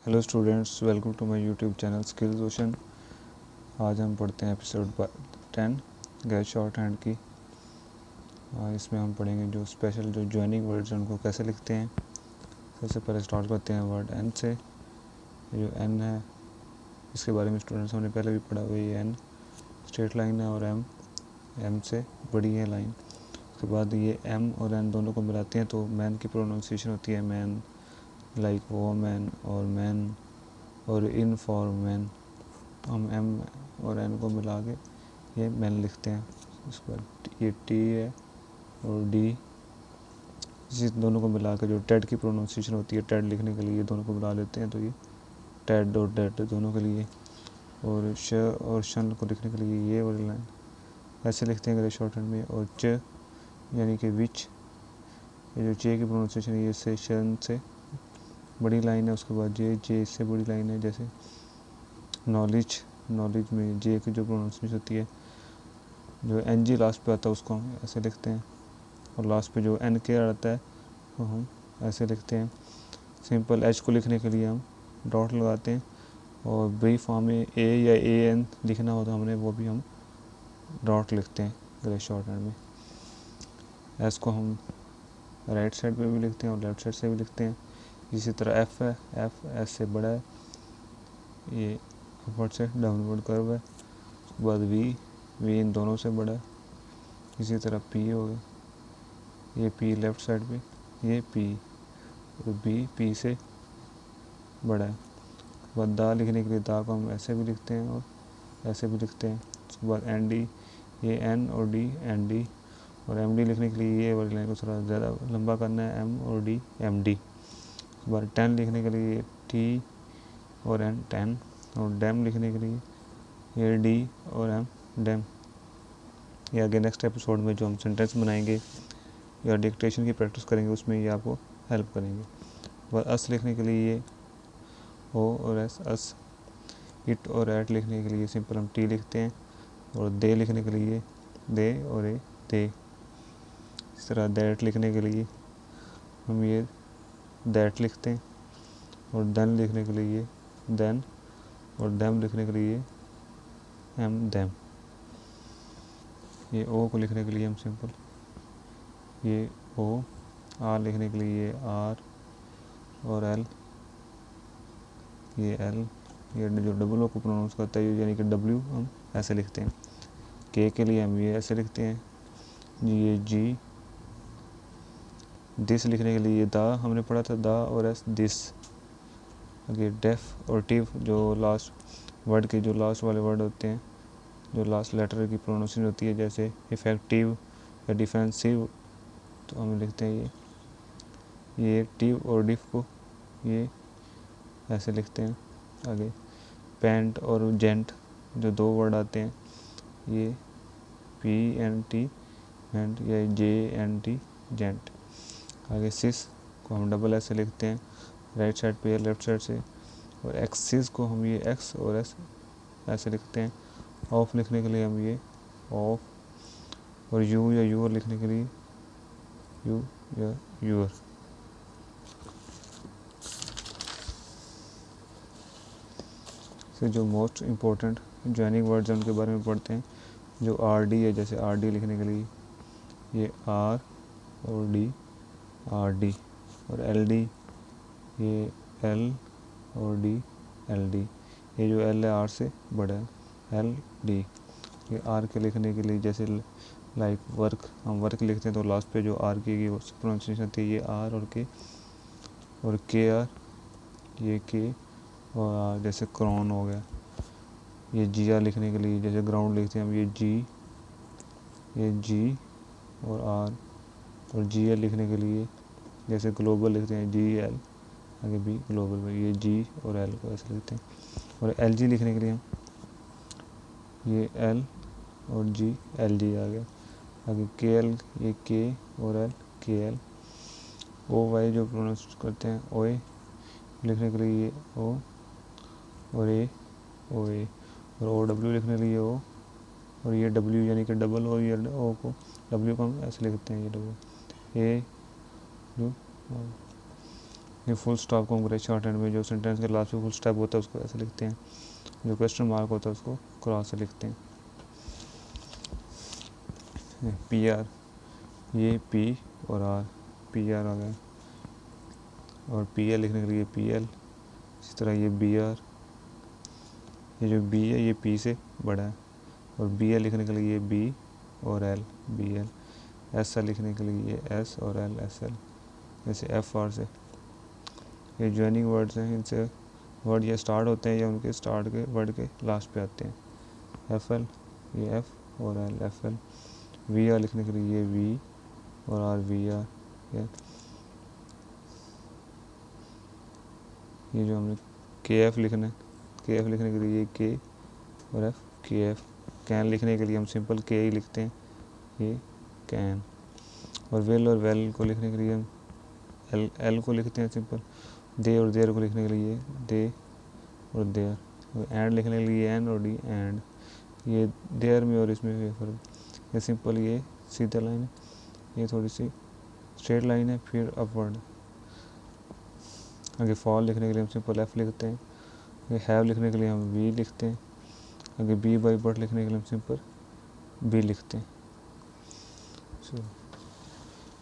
Hello students, welcome to my YouTube channel skills ocean. आज हम पढ़ते हैं एपिसोड 10 गैर शॉर्ट हैंड की। इसमें हम पढ़ेंगे जो स्पेशल जो ज्वाइनिंग वर्ड्स हैं उनको कैसे लिखते हैं। सबसे पहले स्टार्ट करते हैं वर्ड एन से। जो एन है इसके बारे में स्टूडेंट्स हमने पहले भी पढ़ा हुआ है। ये एन स्ट्रेट लाइन है और एम से बड़ी है लाइन। उसके बाद ये एम और एन दोनों को मिलाते हैं तो मैन की प्रोनाउंसिएशन होती है मैन, लाइक वोमैन और मैन और इन फॉर मैन। हम एम और एन को मिला के ये मैन लिखते हैं। उसके बाद ये टी है और डी, इसी दोनों को मिला के जो टेड की प्रोनाउंसिएशन होती है टेड लिखने के लिए दोनों को मिला लेते हैं तो ये टेड और डेड दोनों के लिए। और श और शन को लिखने के लिए ये वाली लाइन ऐसे लिखते हैं शॉर्ट हैंड में। और च यानी कि विच, ये जो चे की प्रोनाउंसिएशन है ये से शन से बड़ी लाइन है। उसके बाद जे से बड़ी लाइन है। जैसे नॉलेज में जे की जो प्रोनाउंसिएशन होती है जो एन जी लास्ट पे आता है उसको हम ऐसे लिखते हैं। और लास्ट पे जो एन के आता है वो हम ऐसे लिखते हैं। सिंपल एच को लिखने के लिए हम डॉट लगाते हैं। और बड़ी फॉर्म में ए या ए एन लिखना होता है हमने वो भी हम डॉट लिखते हैं ग्रे शॉर्ट हैंड में। एस को हम राइट साइड पे भी लिखते हैं और लेफ्ट साइड से भी लिखते हैं। इसी तरह एफ है, एफ एस से बड़ा है, ये अपवर्ड से डाउनवर्ड कर्व है। उसके बाद वी इन दोनों से बड़ा है। इसी तरह पी हो गया, ये पी लेफ्ट साइड पे, ये पी और बी पी से बड़ा है। उसके बाद दा लिखने के लिए दा को हम ऐसे भी लिखते हैं और ऐसे भी लिखते हैं। उसके बाद एन डी, ये एन और डी एन डी। और एम डी लिखने के लिए ये वाली लाइन को थोड़ा ज़्यादा लंबा करना है, एम और डी एम डी। उसके बाद 10 लिखने के लिए टी और एन 10। और डैम लिखने के लिए ये डी और एम डैम। ये आगे नेक्स्ट एपिसोड में जो हम सेंटेंस बनाएंगे या डिक्टेशन की प्रैक्टिस करेंगे उसमें ये आपको हेल्प करेंगे। और अस लिखने के लिए ये ओ और एस अस। इट और एट लिखने के लिए सिंपल हम टी लिखते हैं। और दे लिखने के लिए दे और ए दे। इस तरह दैट लिखने के लिए हम ये दैट लिखते हैं। और देन लिखने के लिए देन। और दैम लिखने के लिए एम दैम। ये ओ को लिखने के लिए हम सिंपल ये ओ। आर लिखने के लिए ये आर और एल, ये एल। ये जो डबल ओ को प्रोनाउंस करता है यानी कि डब्ल्यू हम ऐसे लिखते हैं। के के लिए हम ये ऐसे लिखते हैं, ये जी। दिस लिखने के लिए ये दा हमने पढ़ा था, दा और एस दिस। आगे डेफ और टिव जो लास्ट वर्ड के जो लास्ट वाले वर्ड होते हैं जो लास्ट लेटर की प्रोनाउंसिएशन होती है जैसे इफेक्टिव या डिफेंसिव तो हम लिखते हैं ये टिव और डिफ को ये ऐसे लिखते हैं। आगे पेंट और जेंट जो दो वर्ड आते हैं ये पी एन टी एंड या जे एन टी जेंट। आगे सिस को हम डबल ऐसे लिखते हैं राइट साइड पे या लेफ्ट साइड से। और एक्सिस को हम ये एक्स और एस ऐसे लिखते हैं। ऑफ लिखने के लिए हम ये ऑफ। और यू या यूर लिखने के लिए यू या यूर। से जो मोस्ट इम्पोर्टेंट ज्वाइनिंग वर्ड्स हैं उनके बारे में पढ़ते हैं। जो आर डी है, जैसे आर डी लिखने के लिए ये आर और डी आर डी। और एल डी ये एल और डी एल डी। ये जो एल है आर से बड़ा है, एल डी। ये आर के लिखने के लिए जैसे लाइक वर्क, हम वर्क लिखते हैं तो लास्ट पे जो आर की प्रोनाउंसिएशन थी ये आर और के आर, ये के और आर। जैसे क्राउन हो गया। ये जी आर लिखने के लिए जैसे ग्राउंड लिखते हैं हम ये जी और आर। और जी एल लिखने के लिए जैसे ग्लोबल लिखते हैं जी एल, आगे भी ग्लोबल में ये जी और एल को ऐसे लिखते हैं। और एल जी लिखने के लिए हम ये एल और जी एल जी आ गया। आगे के एल, ये के और एल के एल। ओ वाई जो प्रोनाउंस करते हैं ओए लिखने के लिए ये ओ और ए ओ ए। और ओ डब्ल्यू लिखने के लिए ओ और ये डब्ल्यू यानी कि डबल ओ, ये ओ को डब्ल्यू को हम ऐसे लिखते हैं ये डब्ल्यू ए यू। ये फुल स्टॉप को हम शॉर्ट हैंड में जो सेंटेंस के लास्ट में फुल स्टॉप होता है उसको ऐसे लिखते हैं, जो क्वेश्चन मार्क होता है उसको क्रॉस से लिखते हैं। पी आर, ये पी और आर, पी आर आ गया, और पी एल लिखने के लिए पी एल, इसी तरह ये बी आर, ये जो बी है ये पी से बड़ा है, और बी एल लिखने के लिए ये बी और l, b l, s l लिखने के लिए ये एस और एल, एस एल, जैसे एफ आर से। ये ज्वाइनिंग वर्ड्स हैं, इनसे वर्ड या स्टार्ट होते हैं या उनके स्टार्ट के वर्ड के लास्ट पे आते हैं। एफ एल, ये एफ और l, f l. We are लिखने के लिए ये वी और आर, वी आर। ये जो हमने के एफ लिखना है, के एफ लिखने के लिए ये के और एफ, के एफ। कैन लिखने के लिए हम सिंपल के ही लिखते हैं, ये कैन। और विल और वेल को लिखने के लिए हम एल एल को लिखते हैं सिंपल। दे और देयर को लिखने के लिए दे और देयर। और एंड लिखने के लिए एन और डी, एंड। ये देयर में और इसमें भी फर्क। ये सिंपल ये सीधा लाइन है, ये थोड़ी सी स्ट्रेट लाइन है, फिर अपवर्ड। आगे फॉल लिखने के लिए हम सिंपल एफ लिखते हैं। आगे हैव लिखने के लिए हम वी लिखते हैं। आगे बी बाई बट लिखने के लिए हम सिंपल बी लिखते हैं।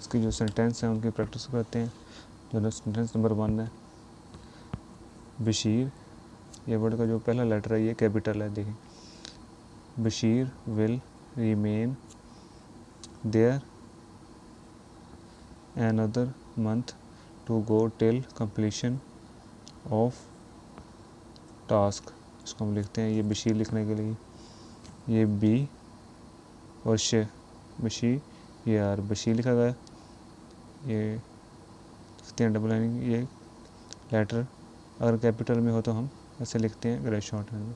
इसकी जो सेंटेंस है उनकी प्रैक्टिस करते हैं। जो सेंटेंस नंबर 1 है, बशीर, ये वर्ड का जो पहला लेटर है ये कैपिटल है, देखिए। Bashir will remain there another month to go till completion of task। इसको हम लिखते हैं, ये बशीर लिखने के लिए ये बी और शे, बशी, ये आर, बशीर लिखा गया। ये लिखते हैं डबल लाइनिंग, ये लेटर अगर कैपिटल में हो तो हम ऐसे लिखते हैं ग्रे शॉर्ट हैंड में।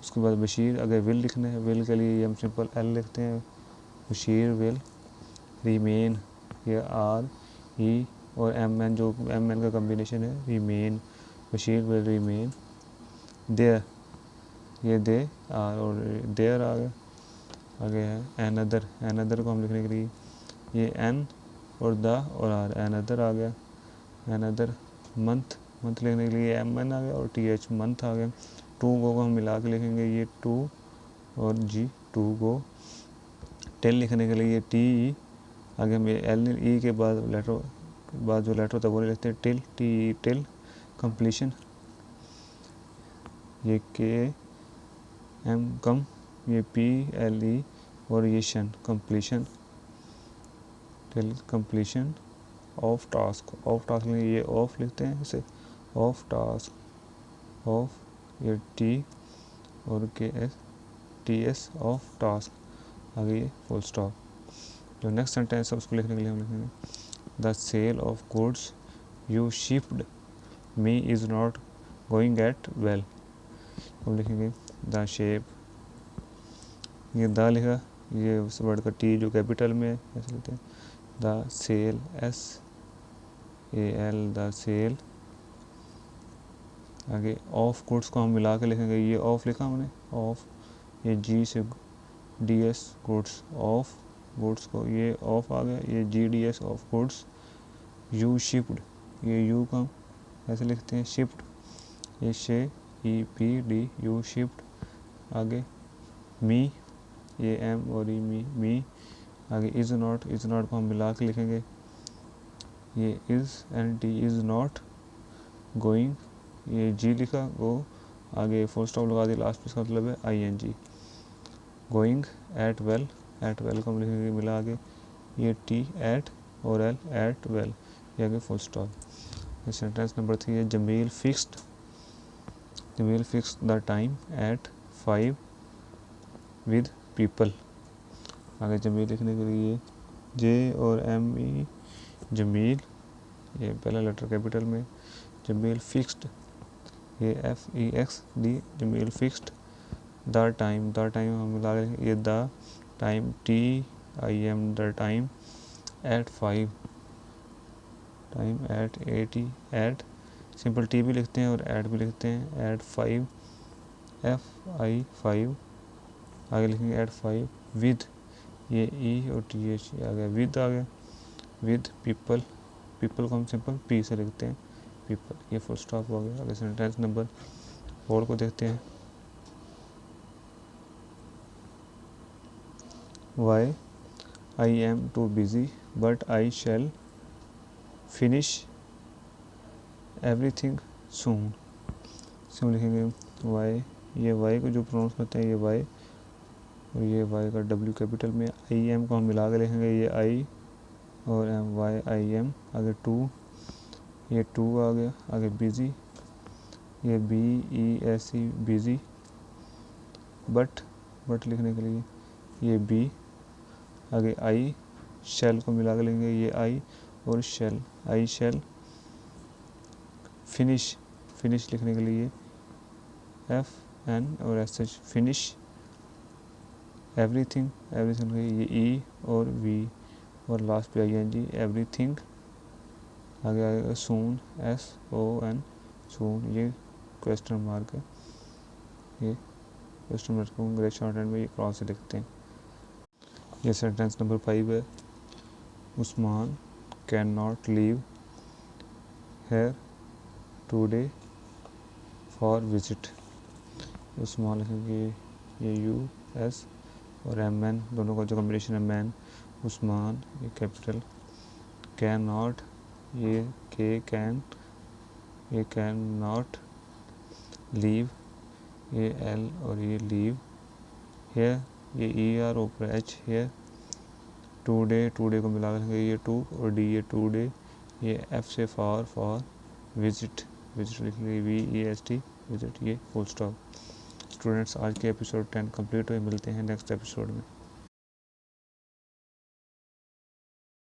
उसके बाद बशीर, अगर विल लिखना है, विल के लिए हम सिंपल एल लिखते हैं, बशीर विल रिमेन, ये आर, ई और एम एन, जो एम एन का कम्बिनेशन है, remain, Bashir will remain there, ये दे आर और देयर आ गया। आगे है एनदर, एनदर को हम लिखने के लिए ये एन और द और आर, एनदर आ गया। एनदर मंथ, मंथ लिखने के लिए एम एन आ गया और टी एच, मंथ आ गया। टू गो को हम मिला के लिखेंगे, ये टू और जी, टू गो। टेल लिखने के लिए ये टी ई, आगे हम एल ई के बाद जो लेटर होता है वो लिखते हैं टिल, टी टिल। कंप्लीशन, ये के एम कम, ये पी एल ई और ये शन, completion, till completion of task. Of task ये ऑफ लिखते हैं इसे, ऑफ टास्क, ऑफ, ये टी और k s, t s, of task. आगे ये फुल स्टॉप। जो नेक्स्ट सेंटेंस है उसको लिखने के लिए हम लिखेंगे the sale of goods you shipped me is not going at well. हम लिखेंगे द शेप, ये द लिखा, ये उस वर्ड का टी जो कैपिटल में है ऐसे लिखते हैं, the sale, s a l, the sale. आगे ऑफ गुड्स को हम मिला के लिखेंगे, ये ऑफ लिखा हमने, ऑफ, ये जी से D S, goods, of goods को ये ऑफ आ गया, ये G D S, of goods. You shipped, ये यू का ऐसे लिखते हैं, शिफ्ट, ये शे, E P D, you shift. आगे मी, ये एम और ई, मी। आगे इज़ नॉट, इज़ नॉट को हम मिला के लिखेंगे, ये is an T, is not going, ये जी लिखा, गो, आगे फुल स्टॉप लगा दिया, लास्ट इसका मतलब है i n g. Going at well, at well को हम लिखेंगे मिला आगे, ये टी एट और एल, एट वेल, ये आगे फुल स्टॉप। ये सेंटेंस नंबर 3 है, Jamil fixed, Jamil fixed the time at 5 with people. आगे जमील लिखने के लिए जे और एम ई, जमील, ये पहला लेटर कैपिटल में, जमील फिक्स्ड, ये f e x d, Jamil fixed the time, the time हम मिला लेंगे, ये the time, t i m, the time at 5, time at, a t, at, simple t भी लिखते हैं और एट भी लिखते हैं, एट 5, एफ आई 5। आगे लिखेंगे एट 5 विद, ये ई और टी एच आ गया, विद आ गया, विद पीपल, पीपल को हम सिंपल पी से लिखते हैं, पीपल, ये फुल स्टॉप हो गया। आगे सेंटेंस नंबर 4 को देखते हैं। Why I am too busy but I shall finish everything soon. Soon लिखेंगे वाई, ये वाई को जो प्रोनाउंस करते हैं ये वाई, और ये वाई का डब्ल्यू कैपिटल में, आई एम को हम मिला के लिखेंगे, ये आई और एम, वाई आई एम, आगे टू, ये टू आ गया, आगे बिज़ी, ये b e s e busy, but लिखने के लिए ये बी, आगे आई, शेल को मिला के लेंगे, ये आई और शेल, आई शेल, फिनिश लिखने के लिए एफ एन और एस एच, फिनिश एवरीथिंग ये ई और वी और लास्ट पे आई एन जी, एवरीथिंग, आगे आएगा सून, एस ओ एन, सून, ये क्वेश्चन मार्क है, ये क्वेश्चन मार्क को ग्रे शॉर्ट हैंड में ये क्रॉस से लिखते हैं। ये सेंटेंस नंबर 5 है। Usman can not leave here today for visit. Usman लिखेंगे ये यू एस और एम एन दोनों का जो कॉम्बिनेशन है मैन, उस्मान ये कैपिटल, कैन नॉट ये के कैन, ये कैन नॉट, लीव ये एल और ये लीव, हेयर ये ई आर ऊपर एच, हेयर, टुडे को मिला कर ये टू और डी ये टुडे, ये एफ से फॉर विजिट लिख लीजिए V E S T visit, ये फुल स्टॉप। स्टूडेंट्स आज के एपिसोड 10 कंप्लीट हुए, मिलते हैं नेक्स्ट एपिसोड में।